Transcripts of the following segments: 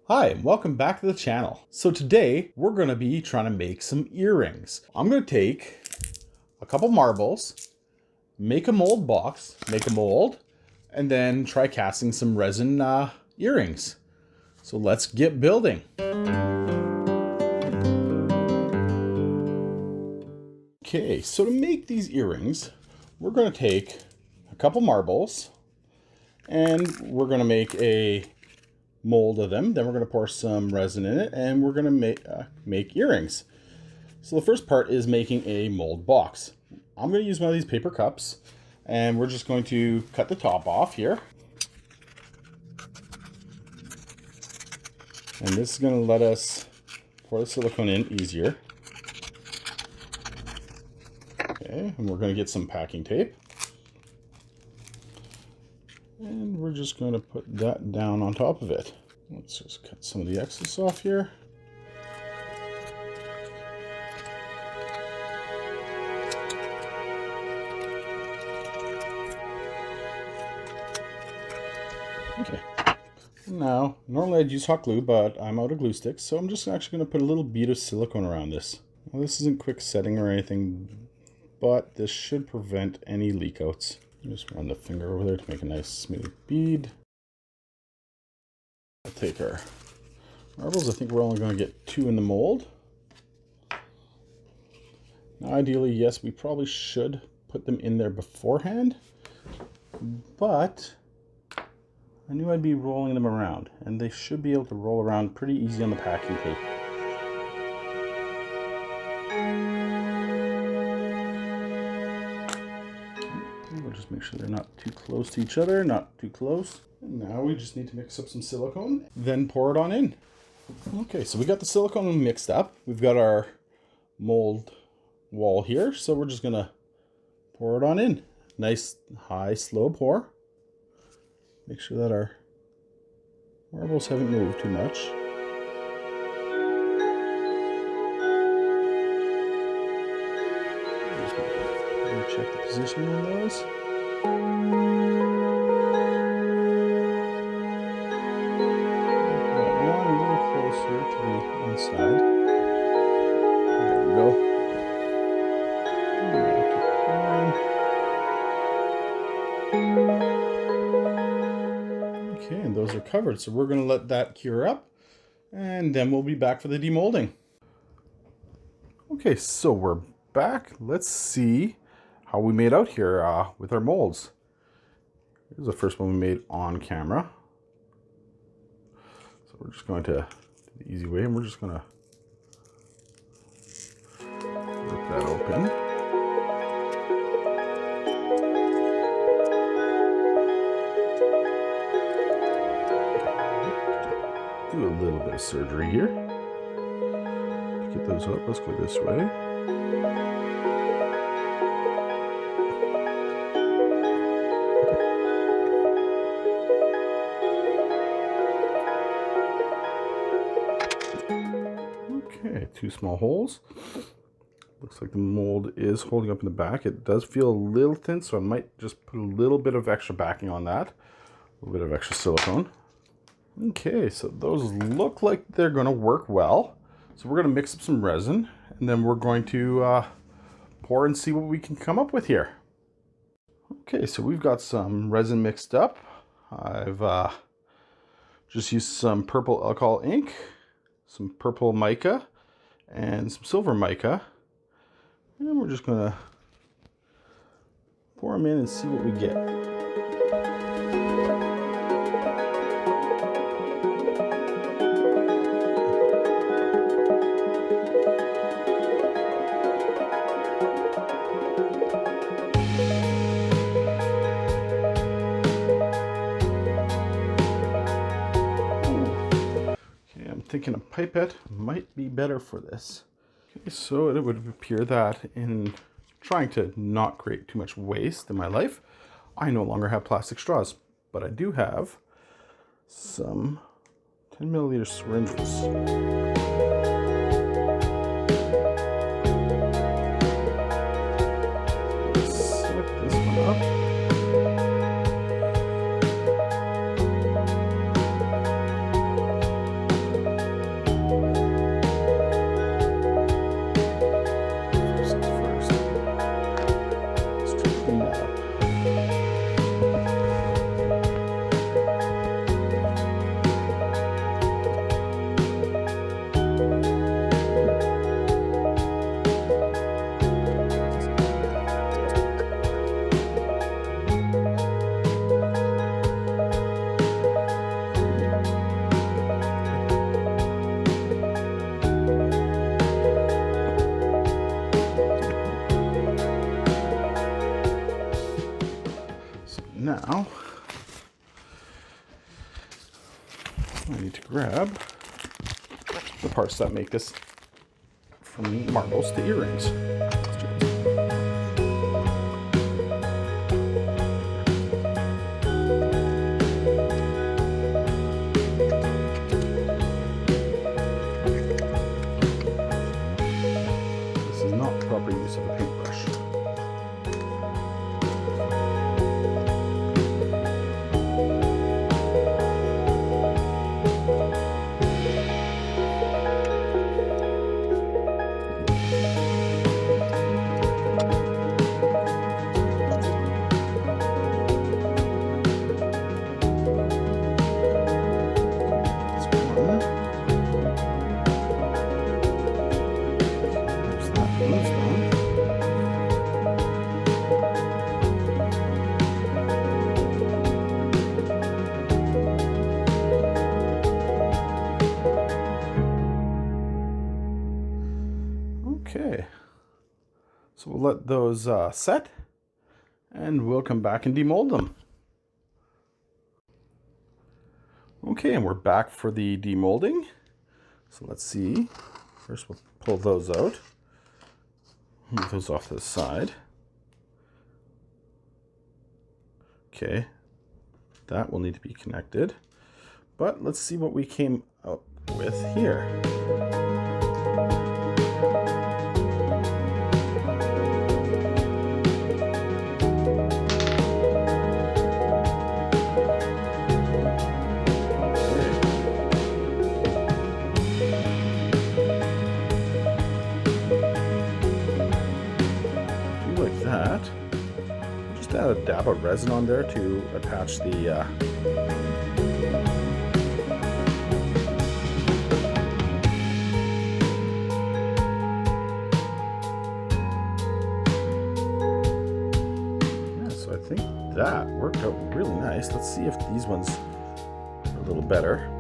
Hi, and welcome back to the channel. So today we're going to be trying to make some earrings. I'm going to take a couple marbles, make a mold box, make a mold, and then try casting some resin earrings. So let's get building. Okay, so to make these earrings, we're going to take a couple marbles and we're going to make a mold of them. Then we're going to pour some resin in it and we're going to make earrings. So the first part is making a mold box. I'm going to use one of these paper cups and we're just going to cut the top off here. And this is going to let us pour the silicone in easier. Okay, and we're going to get some packing tape. And we're just going to put that down on top of it. Let's just cut some of the excess off here. Okay. Now, normally I'd use hot glue, but I'm out of glue sticks, so I'm just actually going to put a little bead of silicone around this. Now, this isn't quick setting or anything, but this should prevent any leak outs. Just run the finger over there to make a nice smooth bead. I'll take our marbles. I think we're only going to get 2 in the mold. Now, ideally, yes, we probably should put them in there beforehand, but I knew I'd be rolling them around, and they should be able to roll around pretty easy on the packing tape. We'll just make sure they're not too close to each other, not too close. And now we just need to mix up some silicone, then pour it on in. Okay, so we got the silicone mixed up. We've got our mold wall here, so we're just gonna pour it on in. Nice, high, slow pour. Make sure that our marbles haven't moved too much. Just check the positioning on those. One a little closer to the inside. There we go. Okay, and those are covered, so we're going to let that cure up, and then we'll be back for the demolding. Okay, so we're back. Let's see how we made out here with our molds. Here's the first one we made on camera. So we're just going to do the easy way, and we're just going to rip that open. Do a little bit of surgery here. To get those up, let's go this way. Okay, 2 small holes. Looks like the mold is holding up in the back. It does feel a little thin, so I might just put a little bit of extra backing on that. A little bit of extra silicone. Okay, so those look like they're going to work well. So we're going to mix up some resin, and then we're going to pour and see what we can come up with here. Okay, so we've got some resin mixed up. I've just used some purple alcohol ink, some purple mica, and some silver mica. And we're just going to pour them in and see what we get. Thinking a pipette might be better for this. Okay, so it would appear that in trying to not create too much waste in my life, I no longer have plastic straws, but I do have some 10 milliliter syringes. Set this one up. Now, I need to grab the parts that make this from marbles to earrings. This is not proper use of a paintbrush. Okay, so we'll let those set, and we'll come back and demold them. Okay, and we're back for the demolding. So let's see. First we'll pull those out. Move those off to the side. Okay, that will need to be connected. But let's see what we came up with here. That. Just add a dab of resin on there to attach the yeah, so I think that worked out really nice. Let's see if these ones are a little better.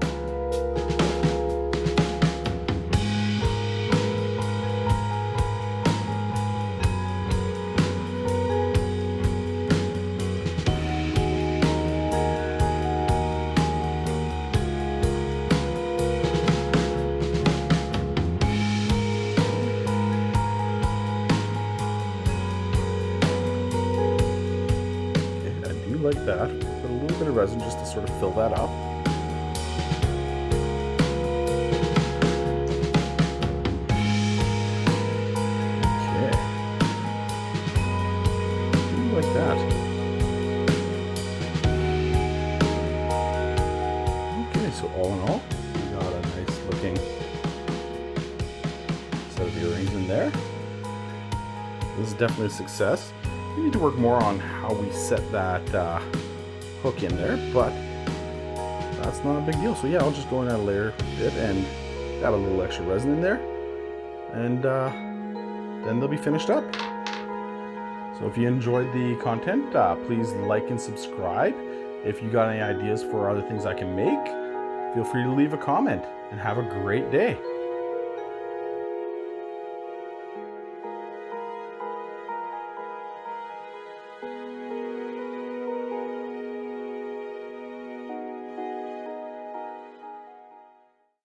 Like that, put a little bit of resin just to sort of fill that up. Okay, like that. Okay, so all in all, we got a nice looking set of earrings in there. This is definitely a success. We need to work more on how we set that hook in there, but that's not a big deal. So yeah, I'll just go in, add a layer bit and add a little extra resin in there, and then they'll be finished up. So if you enjoyed the content, please like and subscribe. If you got any ideas for other things I can make, feel free to leave a comment, and have a great day.